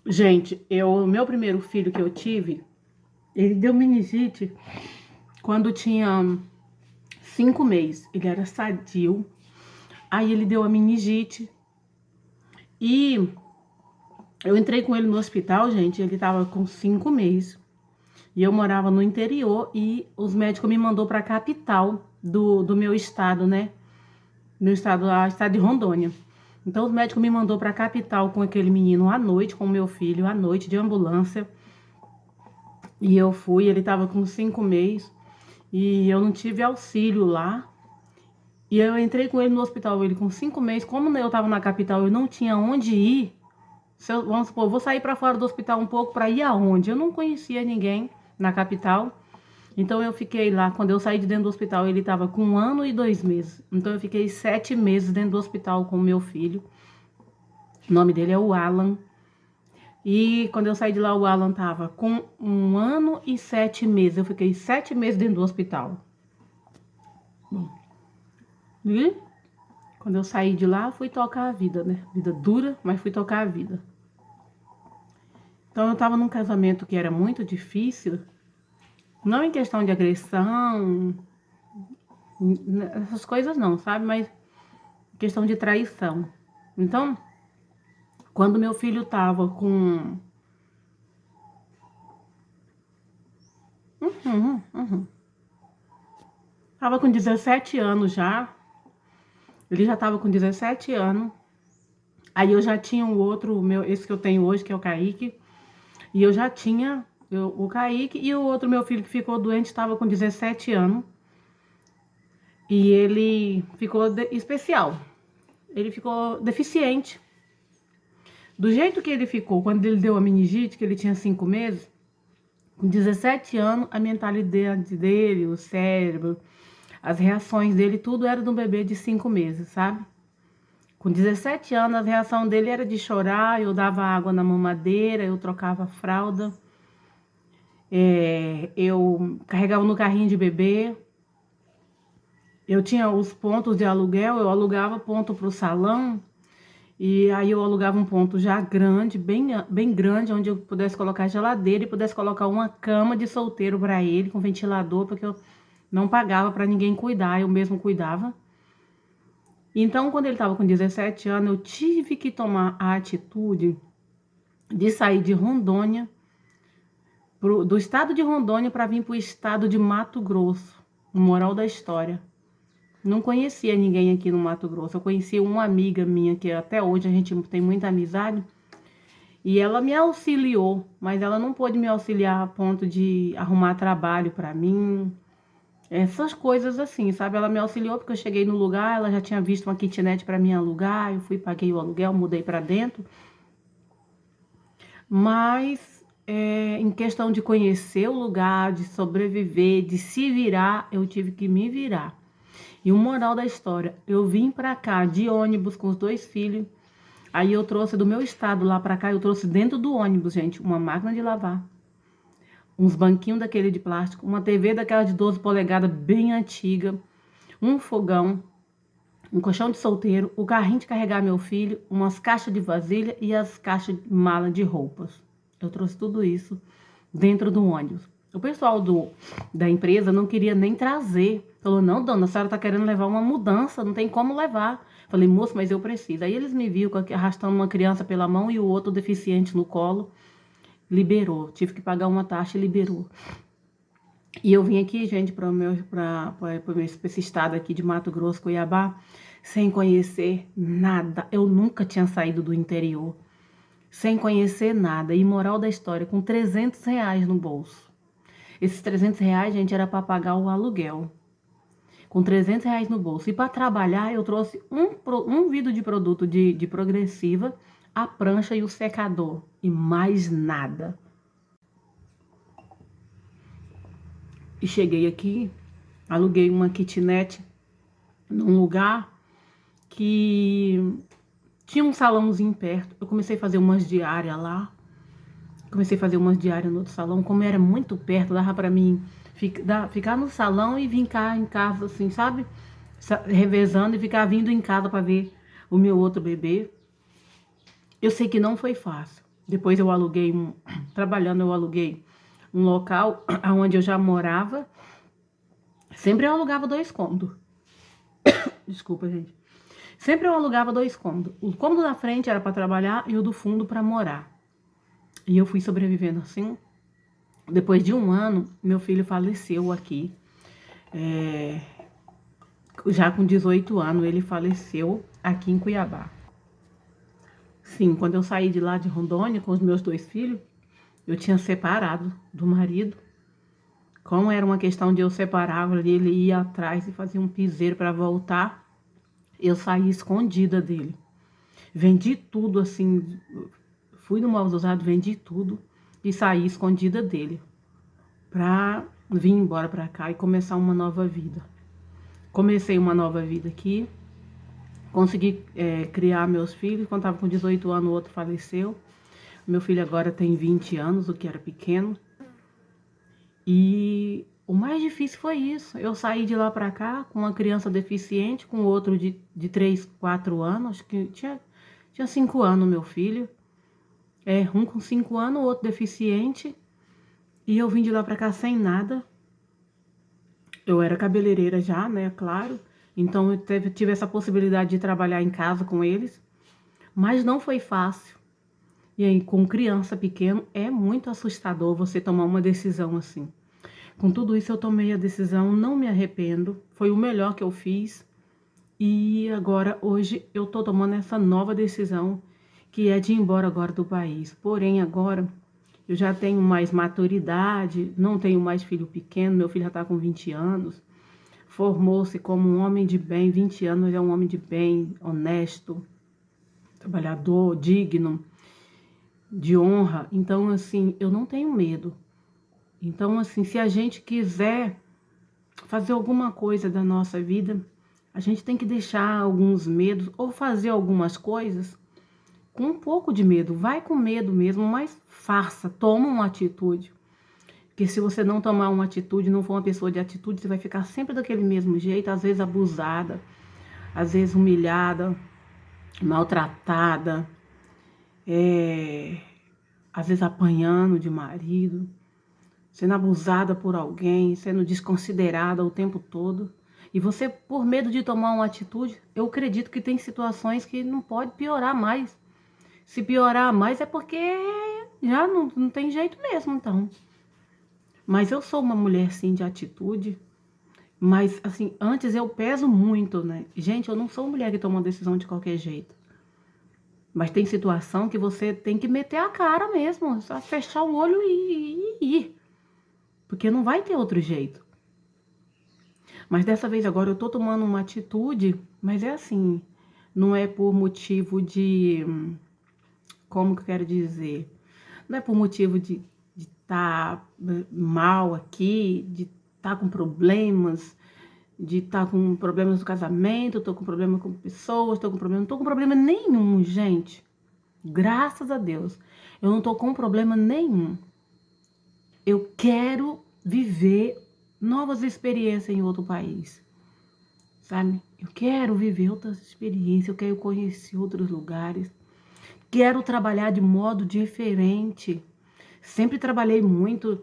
Gente, o meu primeiro filho que eu tive, ele deu meningite quando tinha 5 meses. Ele era sadio. Aí ele deu a meningite. E eu entrei com ele no hospital, gente. Ele tava com 5 meses. E eu morava no interior. E os médicos me mandou pra capital do meu estado, né? Meu estado lá, estado de Rondônia. Então os médicos me mandou pra capital com aquele menino à noite, com o meu filho, à noite, de ambulância. E eu fui, ele tava com 5 meses. E eu não tive auxílio lá. E eu entrei com ele no hospital, ele com 5 meses. Como eu tava na capital, eu não tinha onde ir. Vamos supor, vou sair para fora do hospital um pouco para ir aonde? Eu não conhecia ninguém na capital. Então eu fiquei lá. Quando eu saí de dentro do hospital, ele tava com 1 ano e 2 meses. Então eu fiquei 7 meses dentro do hospital com o meu filho. O nome dele é o Alan. E quando eu saí de lá, o Alan tava com 1 ano e 7 meses. Eu fiquei 7 meses dentro do hospital. E quando eu saí de lá, fui tocar a vida, né? Vida dura, mas fui tocar a vida. Então eu tava num casamento que era muito difícil, não em questão de agressão, essas coisas não, sabe? Mas questão de traição. Então, quando meu filho tava com... Tava com 17 anos já, ele já tava com 17 anos, aí eu já tinha um outro, esse que eu tenho hoje, que é o Kaique, e eu já tinha o Kaique, e o outro meu filho que ficou doente estava com 17 anos. E ele ficou especial. Ele ficou deficiente. Do jeito que ele ficou, quando ele deu a meningite, que ele tinha 5 meses, com 17 anos, a mentalidade dele, o cérebro, as reações dele, tudo era de um bebê de 5 meses, sabe? Com 17 anos, a reação dele era de chorar, eu dava água na mamadeira, eu trocava a fralda, eu carregava no carrinho de bebê. Eu tinha os pontos de aluguel, eu alugava ponto para o salão, e aí eu alugava um ponto já grande, bem grande, onde eu pudesse colocar geladeira e pudesse colocar uma cama de solteiro para ele, com ventilador, porque eu não pagava para ninguém cuidar, eu mesmo cuidava. Então, quando ele estava com 17 anos, eu tive que tomar a atitude de sair de Rondônia, do estado de Rondônia, para vir para o estado de Mato Grosso, moral da história. Não conhecia ninguém aqui no Mato Grosso. Eu conhecia uma amiga minha, que até hoje a gente tem muita amizade. E ela me auxiliou, mas ela não pôde me auxiliar a ponto de arrumar trabalho para mim. Essas coisas assim, sabe? Ela me auxiliou porque eu cheguei no lugar, ela já tinha visto uma kitnet para mim alugar. Eu fui, paguei o aluguel, mudei para dentro. Mas em questão de conhecer o lugar, de sobreviver, de se virar, eu tive que me virar. E o moral da história, eu vim pra cá de ônibus com os 2 filhos. Aí eu trouxe do meu estado lá pra cá, eu trouxe dentro do ônibus, gente, uma máquina de lavar, uns banquinhos daquele de plástico, uma TV daquela de 12 polegadas bem antiga, um fogão, um colchão de solteiro, o carrinho de carregar meu filho, umas caixas de vasilha e as caixas de mala de roupas. Eu trouxe tudo isso dentro do ônibus. O pessoal da empresa não queria nem trazer. Falou, não, dona, a senhora tá querendo levar uma mudança, não tem como levar. Falei, moço, mas eu preciso. Aí eles me viram arrastando uma criança pela mão e o outro deficiente no colo. Liberou. Tive que pagar uma taxa e liberou. E eu vim aqui, gente, para esse estado aqui de Mato Grosso, Cuiabá, sem conhecer nada. Eu nunca tinha saído do interior. Sem conhecer nada. E moral da história, com R$ 300 no bolso. Esses R$ 300, gente, era para pagar o aluguel. Com R$ 300 no bolso. E para trabalhar, eu trouxe um vidro de produto de progressiva, a prancha e o secador. E mais nada. E cheguei aqui, aluguei uma kitnet num lugar que tinha um salãozinho perto. Eu comecei a fazer umas diárias lá. Comecei a fazer umas diárias no outro salão. Como era muito perto, dava pra mim ficar no salão e vir cá em casa, assim, sabe? Revezando e ficar vindo em casa pra ver o meu outro bebê. Eu sei que não foi fácil. Depois eu aluguei, trabalhando eu aluguei um local onde eu já morava. Sempre eu alugava 2 cômodos. Desculpa, gente. Sempre eu alugava 2 cômodos. O cômodo da frente era para trabalhar e o do fundo para morar. E eu fui sobrevivendo assim. Depois de 1 ano, meu filho faleceu aqui. Já com 18 anos, ele faleceu aqui em Cuiabá. Sim, quando eu saí de lá de Rondônia com os meus 2 filhos, eu tinha separado do marido. Como era uma questão de eu separava, ele ia atrás e fazia um piseiro para voltar, eu saí escondida dele. Vendi tudo assim, fui no Móveis Usados, vendi tudo e saí escondida dele pra vir embora pra cá e começar uma nova vida. Comecei uma nova vida aqui, consegui criar meus filhos. Quando estava com 18 anos, o outro faleceu. Meu filho agora tem 20 anos, o que era pequeno. E o mais difícil foi isso. Eu saí de lá pra cá com uma criança deficiente, com outro de 3, 4 anos, acho que tinha 5 anos meu filho. Um com 5 anos, o outro deficiente. E eu vim de lá pra cá sem nada. Eu era cabeleireira já, né, claro. Então eu tive essa possibilidade de trabalhar em casa com eles. Mas não foi fácil. E aí, com criança pequena, é muito assustador você tomar uma decisão assim. Com tudo isso, eu tomei a decisão, não me arrependo. Foi o melhor que eu fiz. E agora, hoje, eu tô tomando essa nova decisão, que é de ir embora agora do país. Porém, agora, eu já tenho mais maturidade, não tenho mais filho pequeno, meu filho já tá com 20 anos. Formou-se como um homem de bem, 20 anos, é um homem de bem, honesto, trabalhador, digno, de honra. Então, assim, eu não tenho medo. Então, assim, se a gente quiser fazer alguma coisa da nossa vida, a gente tem que deixar alguns medos ou fazer algumas coisas com um pouco de medo. Vai com medo mesmo, mas faça, toma uma atitude. Porque se você não tomar uma atitude, não for uma pessoa de atitude, você vai ficar sempre daquele mesmo jeito, às vezes abusada, às vezes humilhada, maltratada, às vezes apanhando de marido, sendo abusada por alguém, sendo desconsiderada o tempo todo. E você, por medo de tomar uma atitude, eu acredito que tem situações que não pode piorar mais. Se piorar mais é porque já não tem jeito mesmo, então. Mas eu sou uma mulher, sim, de atitude. Mas, assim, antes eu peso muito, né? Gente, eu não sou mulher que toma uma decisão de qualquer jeito. Mas tem situação que você tem que meter a cara mesmo. Só fechar o olho e ir. Porque não vai ter outro jeito. Mas dessa vez agora eu tô tomando uma atitude, mas é assim, não é por motivo de, como que eu quero dizer? Não é por motivo de estar mal aqui, de estar com problemas, de estar com problemas no casamento, tô com problema com pessoas, não tô com problema nenhum, gente. Graças a Deus. Eu não tô com problema nenhum. Eu quero viver novas experiências em outro país, sabe? Eu quero viver outras experiências, eu quero conhecer outros lugares, quero trabalhar de modo diferente. Sempre trabalhei muito,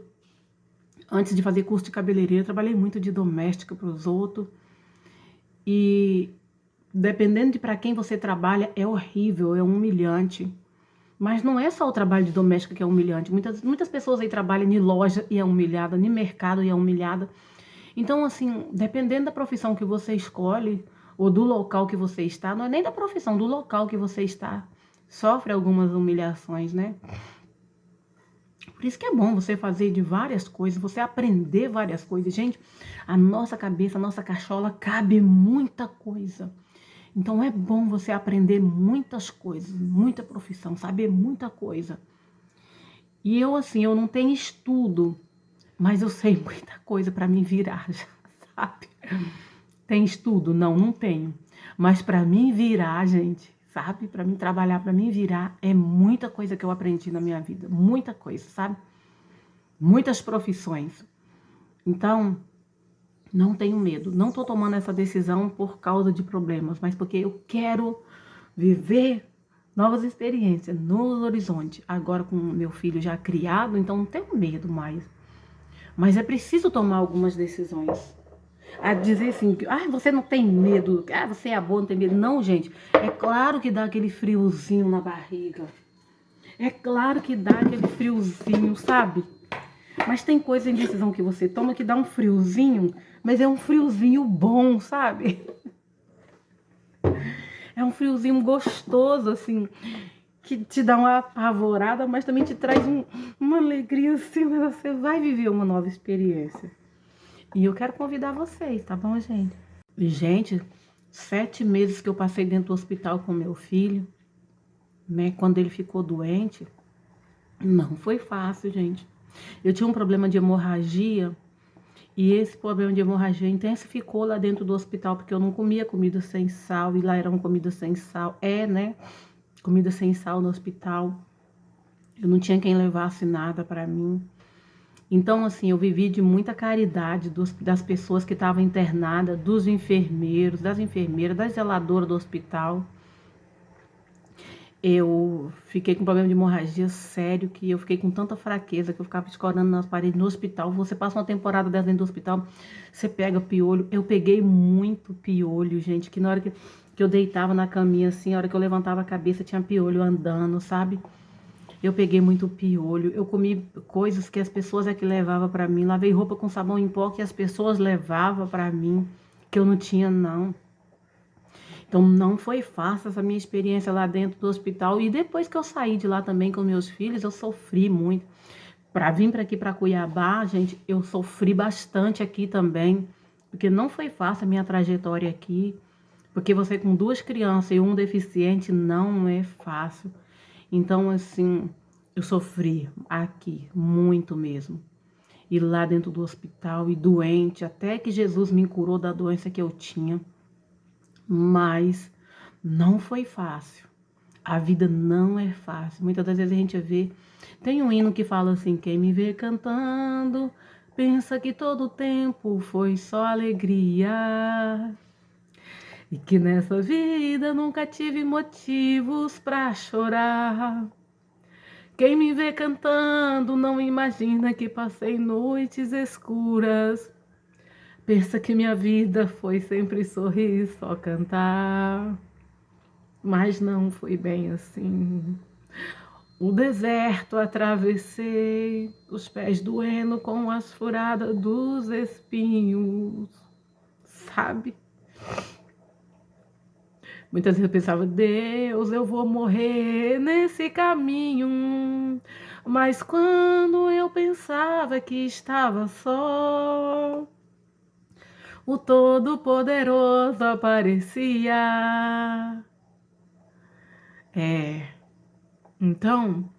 antes de fazer curso de cabeleireiro, trabalhei muito de doméstica para os outros. E dependendo de para quem você trabalha, é horrível, é humilhante. Mas não é só o trabalho de doméstica que é humilhante. Muitas pessoas aí trabalham em loja e é humilhada, em mercado e é humilhada. Então, assim, dependendo da profissão que você escolhe, ou do local que você está, não é nem da profissão, do local que você está, sofre algumas humilhações, né? Por isso que é bom você fazer de várias coisas, você aprender várias coisas. Gente, a nossa cabeça, a nossa cachola cabe muita coisa. Então é bom você aprender muitas coisas, muita profissão, saber muita coisa. E eu, assim, eu não tenho estudo, mas eu sei muita coisa para me virar, já, sabe? Tem estudo? Não, não tenho. Mas para mim virar, gente, sabe? Para mim trabalhar, para mim virar, é muita coisa que eu aprendi na minha vida. Muita coisa, sabe? Muitas profissões. Então, não tenho medo. Não tô tomando essa decisão por causa de problemas, mas porque eu quero viver Novas experiências no horizonte. Agora com meu filho já criado, então não tenho medo mais. Mas é preciso tomar algumas decisões. A dizer assim, você não tem medo, você é boa, não tem medo. Não, gente, é claro que dá aquele friozinho na barriga. É claro que dá aquele friozinho, sabe? Mas tem coisa em decisão que você toma que dá um friozinho, mas é um friozinho bom, sabe? É um friozinho gostoso, assim, que te dá uma apavorada, mas também te traz uma alegria, assim, mas você vai viver uma nova experiência. E eu quero convidar vocês, tá bom, gente? Gente, 7 meses que eu passei dentro do hospital com meu filho, né? Quando ele ficou doente, não foi fácil, gente. Eu tinha um problema de hemorragia e esse problema de hemorragia intensificou lá dentro do hospital porque eu não comia comida sem sal e lá era uma comida sem sal. Né? Comida sem sal no hospital. Eu não tinha quem levasse nada para mim. Então, assim, eu vivi de muita caridade das pessoas que estavam internadas, dos enfermeiros, das enfermeiras, das zeladoras do hospital. Eu fiquei com problema de hemorragia sério, que eu fiquei com tanta fraqueza que eu ficava escorando nas paredes no hospital. Você passa uma temporada dentro do hospital, você pega piolho. Eu peguei muito piolho, gente, que na hora que eu deitava na caminha, assim, a hora que eu levantava a cabeça, tinha piolho andando, sabe? Eu peguei muito piolho, eu comi coisas que as pessoas é que levavam para mim. Lavei roupa com sabão em pó que as pessoas levavam para mim, que eu não tinha, não. Então não foi fácil essa minha experiência lá dentro do hospital. E depois que eu saí de lá também com meus filhos, eu sofri muito. Para vir para aqui para Cuiabá, gente, eu sofri bastante aqui também, porque não foi fácil a minha trajetória aqui. Porque você com 2 crianças e um deficiente não é fácil. Então, assim, eu sofri aqui, muito mesmo. E lá dentro do hospital, e doente, até que Jesus me curou da doença que eu tinha. Mas não foi fácil. A vida não é fácil. Muitas das vezes a gente vê. Tem um hino que fala assim: quem me vê cantando, pensa que todo o tempo foi só alegria. E que nessa vida nunca tive motivos pra chorar. Quem me vê cantando não imagina que passei noites escuras. Pensa que minha vida foi sempre sorrir, só cantar. Mas não foi bem assim. O deserto atravessei, os pés doendo com as furadas dos espinhos, sabe? Muitas vezes eu pensava, Deus, eu vou morrer nesse caminho. Mas quando eu pensava que estava só, o Todo-Poderoso aparecia. Então,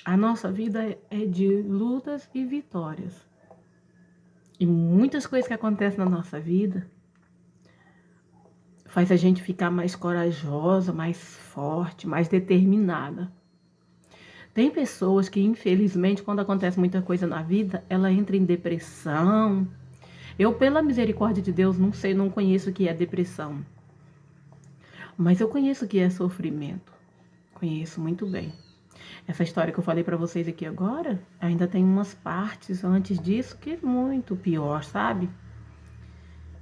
a nossa vida é de lutas e vitórias. E muitas coisas que acontecem na nossa vida faz a gente ficar mais corajosa, mais forte, mais determinada. Tem pessoas que, infelizmente, quando acontece muita coisa na vida, ela entra em depressão. Eu, pela misericórdia de Deus, não sei, não conheço o que é depressão. Mas eu conheço o que é sofrimento. Conheço muito bem. Essa história que eu falei pra vocês aqui agora, ainda tem umas partes antes disso que é muito pior, sabe?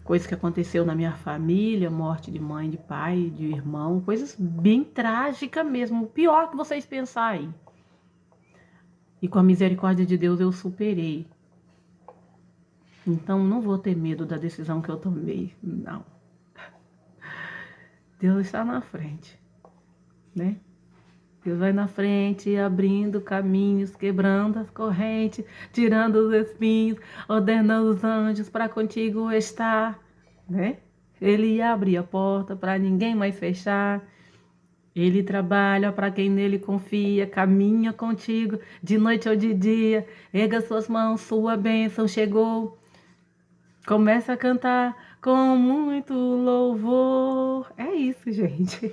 Coisas que aconteceu na minha família, morte de mãe, de pai, de irmão, coisas bem trágicas mesmo, o pior que vocês pensarem. E com a misericórdia de Deus eu superei. Então não vou ter medo da decisão que eu tomei, não. Deus está na frente, né? Deus vai na frente, abrindo caminhos, quebrando as correntes, tirando os espinhos, ordenando os anjos para contigo estar, né? Ele abre a porta para ninguém mais fechar. Ele trabalha para quem nele confia, caminha contigo de noite ou de dia. Erga suas mãos, sua bênção chegou. Começa a cantar com muito louvor. É isso, gente.